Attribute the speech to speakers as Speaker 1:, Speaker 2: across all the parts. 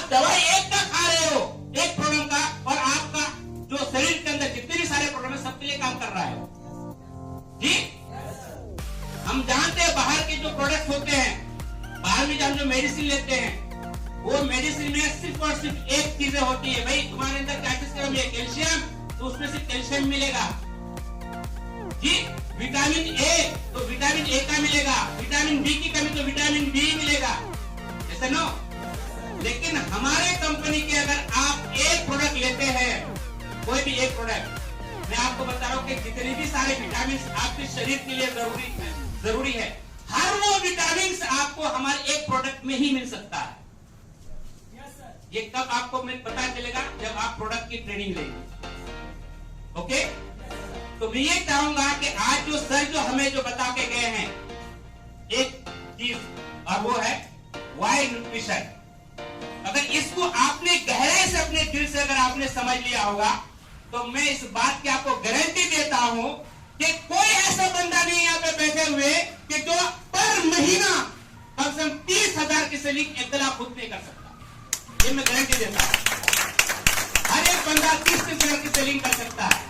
Speaker 1: आप दवाई एक का खा रहे हो, एक प्रॉब्लम का, और आपका जो शरीर के अंदर जितने भी सारे प्रॉब्लम है सबके लिए काम कर रहा है जी। हम जानते हैं बाहर के जो प्रोडक्ट होते हैं, बाहर में हम जो मेडिसिन लेते हैं, वो मेडिसिन में सिर्फ और सिर्फ एक चीजें होती है, भाई तुम्हारे अंदर क्या चीज कम है, कैल्शियम, तो उसमें से कैल्शियम मिलेगा जी। विटामिन ए तो विटामिन ए का मिलेगा, विटामिन बी की कमी तो विटामिन बी मिलेगा, ऐसा नो। लेकिन हमारे कंपनी के अगर आप एक प्रोडक्ट लेते हैं, कोई भी एक प्रोडक्ट, मैं आपको बता रहा हूँ कि जितने भी सारे विटामिन आपके शरीर के लिए जरूरी है, हर वो विटामिन आपको हमारे एक प्रोडक्ट में ही मिल सकता है। ये कब आपको पता चलेगा, जब आप प्रोडक्ट की ट्रेनिंग लेंगे। ओके, तो मैं ये चाहूंगा कि आज जो सर जो हमें जो बता के गए हैं एक चीज, और वो है वाई न्यूट्रिशन। अगर इसको आपने गहराई से अपने दिल से अगर आपने समझ लिया होगा, तो मैं इस बात की आपको गारंटी देता हूं कि कोई ऐसा बंदा नहीं यहाँ पे बैठे हुए कि जो पर महीना कम से कम 30,000 की सेलिंग एकदम खुद नहीं कर सकता। ये मैं गारंटी देता हूं। हर एक बंदा 30,000 की सेलिंग कर सकता है।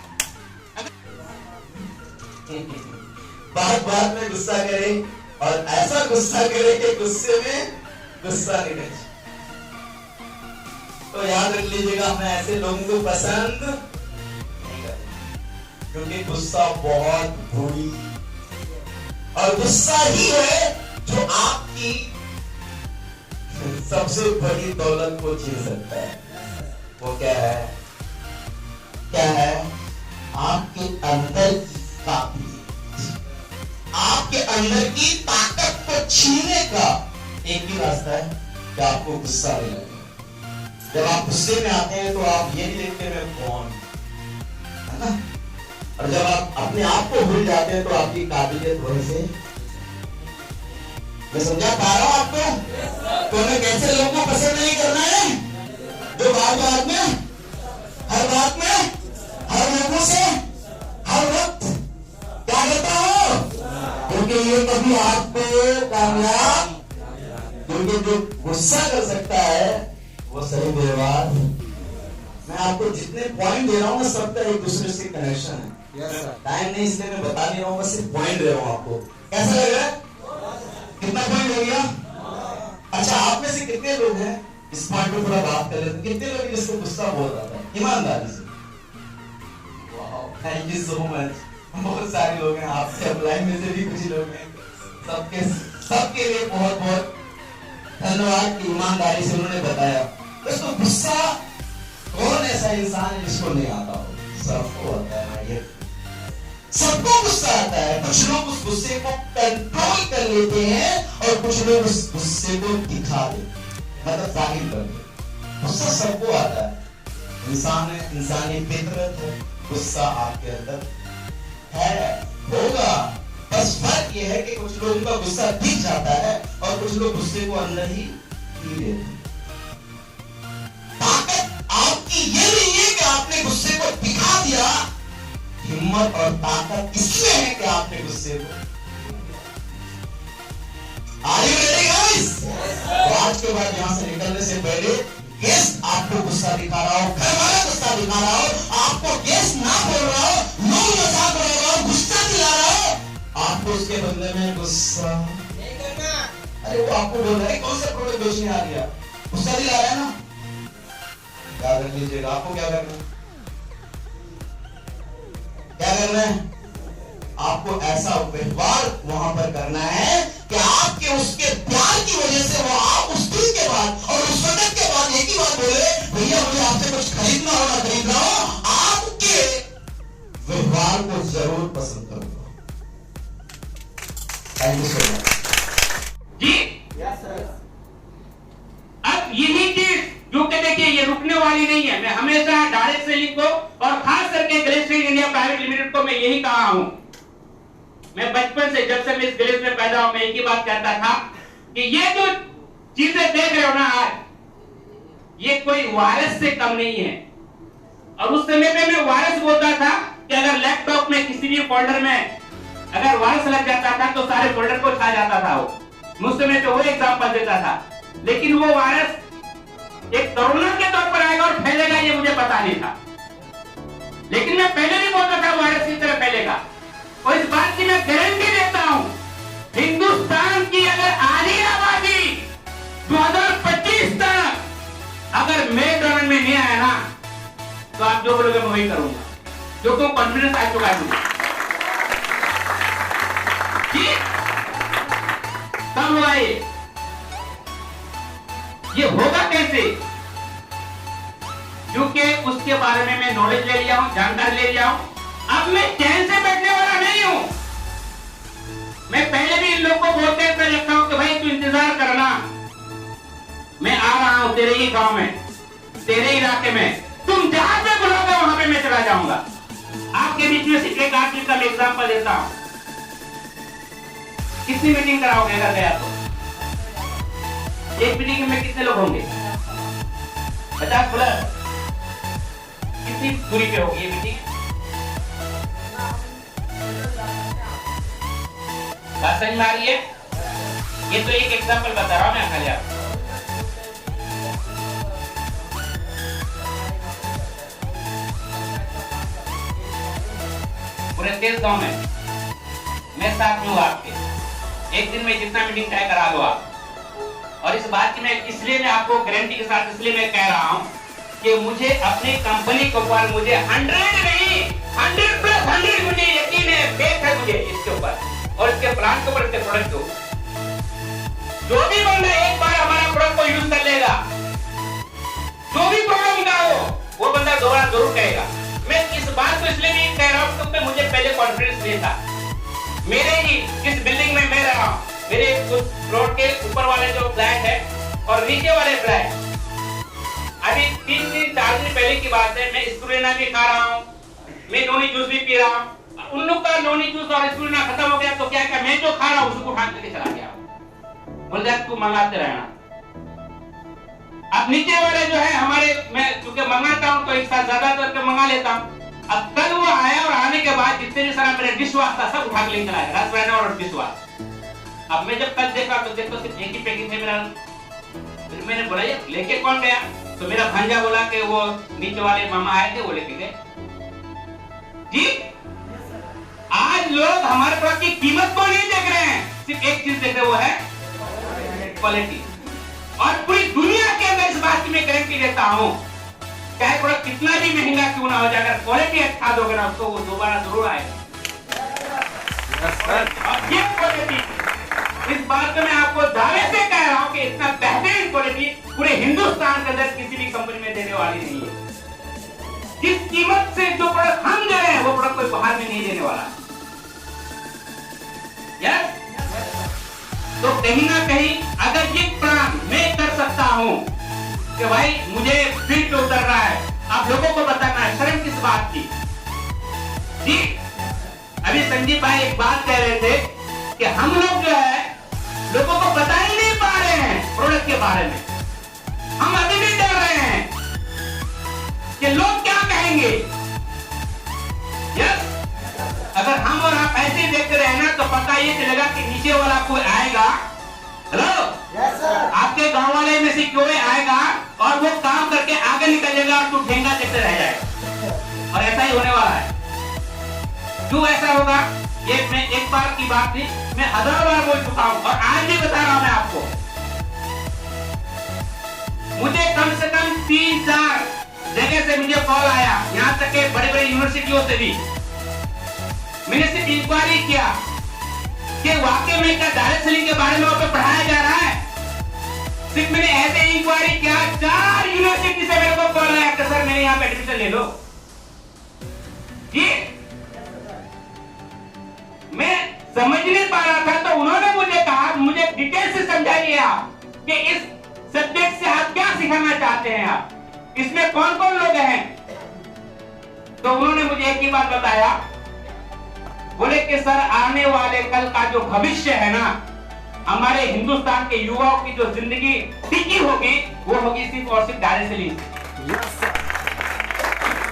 Speaker 2: बात में गुस्सा करे, और ऐसा गुस्सा करे कि गुस्से में गुस्सा निकले। तो याद रख लीजिएगा, मैं ऐसे लोगों को पसंद नहीं करता, क्योंकि गुस्सा बहुत बुरी, और गुस्सा ही है जो आपकी सबसे बड़ी दौलत को छीन सकता है। वो क्या है? क्या है? आपके अंदर की काबिलियत, आपके अंदर की ताकत को छीनने का एक ही रास्ता है कि आपको गुस्सा नहीं लगे। जब आप गुस्से में आते हैं तो आप ये नहीं देखते मैं कौन, है ना? और जब आप अपने आप को भूल जाते हैं तो आपकी काबिलियत वहीं से। मैं समझा पा रहा हूं आपको? तो हमें कैसे लोगों को पसंद नहीं करना है, जो बार बार में, हर बात में, हर लोगों से हर वक्त क्या करता हो, क्योंकि ये कभी आपको कामयाब, क्योंकि जो गुस्सा कर सकता है वो सही व्यवहार। मैं आपको जितने पॉइंट दे रहा हूँ ना, सबका एक दूसरे से कनेक्शन है। टाइम नहीं इसलिए मैं बता नहीं रहा हूँ, बस सिर्फ पॉइंट दे रहा हूँ आपको। कैसा लग रहा है? कितना पॉइंट हो गया? अच्छा, आप में से कितने लोग हैं, इस पॉइंट पे थोड़ा बात कर लेते, कितने लोग जिसको गुस्सा बोल रहा था ईमानदारी से? Thank you so much. बहुत सारे लोग हैं, आपसे अप्लाई में से भी कुछ लोग हैं। सबके लिए बहुत बहुत धन्यवाद कि ईमानदारी से उन्होंने बताया। दोस्तों, गुस्सा कौन ऐसा इंसान है जिसको नहीं आता हो? सबको आता है, ये सबको गुस्सा आता है। कुछ लोग उस गुस्से को कंट्रोल कर लेते हैं और कुछ लोग उस गुस्से को दिखा देते, मतलब जाहिर कर देते। गुस्सा सबको आता है, इंसान है, इंसानी फितरत है। गुस्सा आपके अंदर है, होगा। बस फर्क ये है कि कुछ लोगों का गुस्सा दिख जाता है और कुछ लोग गुस्से को अंदर ही पी लेते हैं। ताकत आपकी ये नहीं है कि आपने गुस्से को दिखा दिया, हिम्मत और ताकत इसमें है कि आपने गुस्से को। Are you ready guys? तो आज के बाद यहां से निकलने से पहले गेस्ट आपको गुस्सा दिखा रहा हो, घर वाला गुस्सा दिखा रहा हो, आपको गेस्ट ना बोल रहा हो, लोग मजाक कर रहा हो, गुस्सा दिला रहा हो, आपको उसके बदले में गुस्सा नहीं करना। अरे वो आपको बोल रहा है कौन सा प्रोडक्ट बेचने आ गया, गुस्सा दिला रहा है ना। याद रख लीजिएगा, आपको क्या करना है? क्या करना है? आपको ऐसा व्यवहार वहां पर करना है कि आपके उसके प्यार की वजह से वो आप उस दिन के बाद और उस वक्त के बाद एक ही बात बोले, भैया मुझे आपसे कुछ खरीदना हो ना खरीदना हो, आपके व्यवहार को जरूर पसंद करूंगा। Thank you so much
Speaker 1: ji.
Speaker 2: Yes sir.
Speaker 1: अब यही चीज जो कि देखिए ये रुकने वाली नहीं है। मैं हमेशा डायरेक्ट सेलिंग को और खास करके glace feed India private limited को मैं यही कहा हूं। मैं बचपन से, जब से मैं इस ग्लेस में पैदा हुआ, मैं एक ही बात कहता था कि ये जो चीजें देख रहे हो ना आज, ये कोई वायरस से कम नहीं है। और उस समय पे मैं वायरस बोलता था कि अगर लैपटॉप में किसी भी फोल्डर में अगर वायरस लग जाता था तो सारे फोल्डर को खा जाता था वो। उस समय पे वो एग्जांपल देता था। लेकिन वो वायरस एक कोरोना के तौर पर आएगा और फैलेगा, ये मुझे पता नहीं था, लेकिन मैं पहले भी बोलता था वायरस की तरह फैलेगा। और इस बात की मैं गारंटी देता हूं, हिंदुस्तान की अगर आधी आबादी 2025 तक अगर मेरे टर्न में नहीं आया ना, तो आप जो बोलोगे मैं वही करूंगा, जो तो कॉन्फिडेंस आ चुका है मुझे। कब हुआ ये होगा कैसे? क्योंकि उसके बारे में मैं नॉलेज ले लिया हूं, जानकारी ले लिया हूं। अब मैं चैन से बैठने वाला नहीं हूं। मैं पहले भी इन लोगों को बोलते हुए रखा हूं कि भाई तू इंतजार करना, मैं आ रहा हूं तेरे ही गांव में, तेरे इलाके में, तुम जहां पे बुलाओगे वहां पे मैं चला जाऊंगा। आपके बीच में सिर्फ एक आदमी का मैं एग्जाम्पल देता हूं। कितनी मीटिंग कराओगे अगर गया तो? एक मीटिंग में कितने लोग होंगे? 50 प्लस। कितनी दूरी पे होगी ये मीटिंग? बात समझ में आ रही है? ये तो एक एग्जाम्पल बता रहा हूं मैं खाली आपको। पूरे 23 गांव में मैं साथ में हूं आपके। एक दिन में जितना मीटिंग तय करा लो आप। और इस बात की मैं इसलिए मैं आपको गारंटी के साथ इसलिए मैं कह रहा हूं कि मुझे अपनी कंपनी के ऊपर मुझे 100 नहीं 100 प्लस 100 मुझे यकीन है, फेथ है मुझे इसके ऊपर और इसके प्लान के ऊपर, इसके प्रोडक्ट के ऊपर। जो भी बंदा एक बार हमारा प्रोडक्ट को यूज कर लेगा, जो भी प्रॉब्लम का हो वो बंदा दोबारा जरूर कहेगा। मैं इस बात को इसलिए नहीं कह रहा हूं क्योंकि मुझे पहले कॉन्फिडेंस नहीं था। मेरे ही जिस बिल्डिंग में मैं रहा हूं, मेरे कुछ फ्लोर के ऊपर वाले जो फ्लैट है और नीचे वाले फ्लैट, अभी 3 दिन 4 दिन पहले की बात है, मैं स्प्रुलिना भी खा रहा हूं, मैं नोनी जूस भी पी रहा हूं। उन लोग का नोनी जूस और स्प्रुलिना खत्म हो गया तो क्या क्या मैं जो खा रहा हूं उसको उठा करके चला गया। बोल दे तू मंगाते रहना। अब नीचे वाले जो है हमारे, मैं चूंकि मंगाता हूं तो एक साथ ज्यादा करके मंगा लेता हूं। अब कल वो आया और आने के बाद जितने भी सारा मेरे डिश वॉश था सब उठा के लेकर आया, रसवैना और डिश वॉश। अब मैं जब कल देखा तो देखो सिर्फ एक ही पैकेट है मेरा। फिर मैंने बोला ये लेके कौन गया? तो मेरा भांजा बोला कि वो नीचे वाले मामा आए थे वो लेके गए। जी आज लोग हमारे प्रोडक्ट की कीमत को नहीं देख रहे हैं, सिर्फ एक चीज देख रहे वो है क्वालिटी। और पूरी दुनिया के अंदर इस बात की मैं गारंटी देता हूं, चाहे प्रोडक्ट कितना भी महंगा क्यों ना हो जाए, अगर क्वालिटी अच्छा दोगे ना उसको वो दोबारा जरूर आएगा। और ये क्वालिटी, इस बात को मैं आपको दावे से कह रहा हूं कि इतना बेहतरीन क्वालिटी पूरे हिंदुस्तान के अंदर किसी भी कंपनी में देने वाली नहीं है। जिस कीमत से जो प्रोडक्ट हम दे रहे हैं वो प्रोडक्ट कोई बाहर में नहीं देने वाला। यस? तो कहीं ना कहीं अगर ये प्लान मैं कर सकता हूं कि भाई मुझे फील्ड पे उतर रहा है, आप लोगों को बताना है, शर्म किस बात की? जी अभी संजीव भाई एक बात कह रहे थे कि हम लोग जो है लोगों को बता ही नहीं पा रहे हैं प्रोडक्ट के बारे में। हम अभी भी डर रहे हैं कि लोग क्या कहेंगे। यस? अगर हम और आप ऐसे देखते रहे ना तो पता ये चलेगा कि नीचे वाला कोई आएगा, हेलो आपके गांव वाले में से कोई आएगा और वो काम करके आगे निकल जाएगा और तू ठेंगा देखते रह जाएगा। और ऐसा ही होने वाला है। क्यों ऐसा होगा? ये मैं एक बार की बात नहीं, मैं 1000 बार बोल चुका हूं और आज भी बता रहा हूं मैं आपको। मुझे कम से कम 3-4 जगह से मुझे कॉल आया, यहां तक के बड़े बड़े यूनिवर्सिटियों से भी। मैंने सिर्फ इंक्वायरी किया कि वाकई में क्या डायरेक्ट सेलिंग के बारे में वहां पे पढ़ाया जा रहा है। सिर्फ मैंने ऐसे इंक्वायरी किया, 4 यूनिवर्सिटी से मेरे को कॉल आया कि सर मेरे यहाँ पे एडमिशन ले लो। जी मैं समझ नहीं पा रहा था तो उन्होंने मुझे कहा, मुझे डिटेल से समझाइए आप कि इस सब्जेक्ट से आप क्या सिखाना चाहते हैं, आप इसमें कौन कौन लोग हैं। तो उन्होंने मुझे एक ही बात बताया, बोले कि सर आने वाले कल का जो भविष्य है ना, हमारे हिंदुस्तान के युवाओं की जो जिंदगी टिकी होगी वो होगी सिर्फ और सिर्फ डायरेक्ट सेलिंग।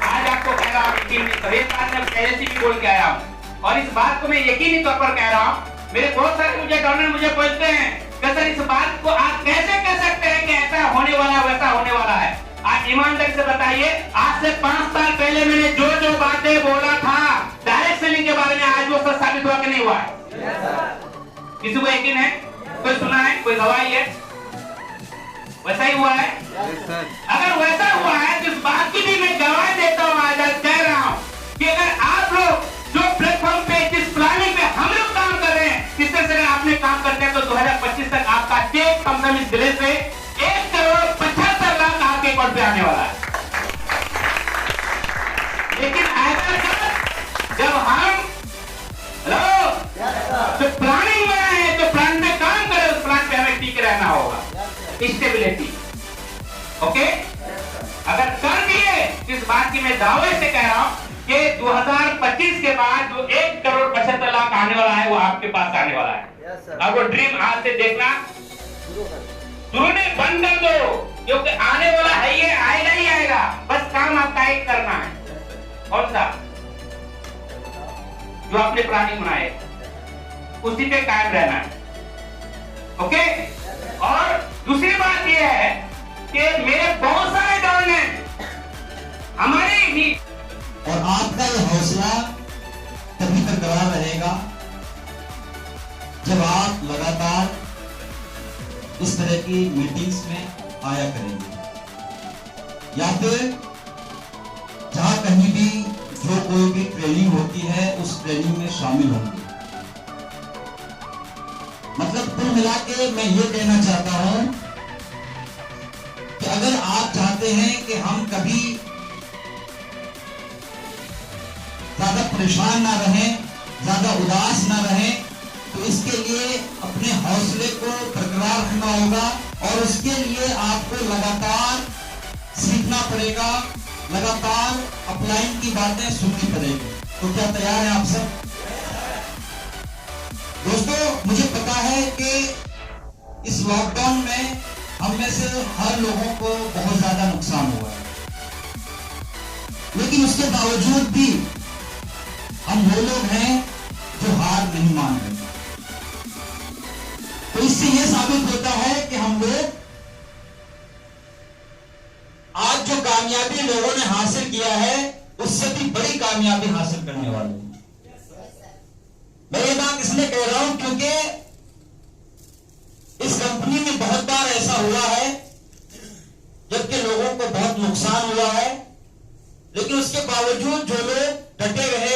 Speaker 1: आज आपको कह रहा हूं, यकीन नहीं करें, आज मैं पहले से भी बोल के आया हूं और इस बात को मैं यकीनी तौर पर कह रहा हूं। मेरे बहुत सारे मुझे डॉनर मुझे बोलते हैं कि सर इस बात को आप कैसे कह सकते हैं कि ऐसा होने वाला है वैसा होने वाला है। ईमानदारी से बताइए, आज से 5 साल पहले मैंने जो जो बातें बोला था डायरेक्ट सेलिंग के बारे में, आज वो सच साबित हुआ कि नहीं हुआ? किसी को यकीन है? कोई सुना है? कोई गवाही है? वैसा ही हुआ है? अगर वैसा हुआ है तो इस बात की भी मैं गवाही देता हूँ, आज कह रहा हूँ कि अगर आप लोग जो प्लेटफॉर्म पे, जिस प्लानिंग पे हम लोग काम कर रहे हैं, इस तरह से अगर आपने काम करते हैं तो 2025 तक आपका चेक कम से कम इस जिले से 1,75,00,000 आपके अकाउंट पे आने वाला है। लेकिन ऐसा जब हम तो प्लानिंग में है, तो प्लान में काम करें, उस प्लान पे हमें टिके रहना होगा, स्टेबिलिटी। ओके, अगर कर दिए, इस बात की मैं दावे से कह रहा हूं कि 2025 के बाद जो 1,75,00,000 आने वाला है वो आपके पास आने वाला है। अब वो ड्रीम आज से देखना शुरू नहीं, बंद कर दो, क्योंकि आने वाला है, ये आएगा ही आएगा। बस काम आपका एक करना है, कौन सा? जो आपने प्लानिंग बनाए उसी पे कायम रहना है। ओके, और दूसरी बात यह है कि मेरे बहुत सारे डाउन हैं हमारे ही,
Speaker 2: और आपका ये हौसला तभी बरकरार रहेगा जब आप लगातार इस तरह की मीटिंग्स में आया करेंगे, या फिर जहां कहीं भी जो कोई भी ट्रेनिंग होती है उस ट्रेनिंग में शामिल होंगे। मतलब कुल मिला के मैं ये कहना चाहता हूं कि अगर आप चाहते हैं कि हम कभी ज्यादा परेशान ना रहें, ज्यादा उदास ना रहें, तो इसके लिए अपने हौसले को बरकरार रखना होगा, और उसके लिए आपको लगातार सीखना पड़ेगा, लगातार अपलाइन की बातें सुननी पड़ेगी। तो क्या तैयार हैं आप सब? दोस्तों, मुझे पता है कि इस लॉकडाउन में हम में से हर लोगों को बहुत ज्यादा नुकसान हुआ है, लेकिन उसके बावजूद भी हम वो लोग हैं जो हार नहीं मान रहे। तो इससे यह साबित होता है कि हम लोग आज जो कामयाबी लोगों ने हासिल किया है उससे भी बड़ी कामयाबी हासिल करने वाले हैं। मैं ये बात इसलिए कह रहा हूं क्योंकि इस कंपनी में बहुत बार ऐसा हुआ है जबकि लोगों को बहुत नुकसान हुआ है, लेकिन उसके बावजूद जो लोग डटे रहे,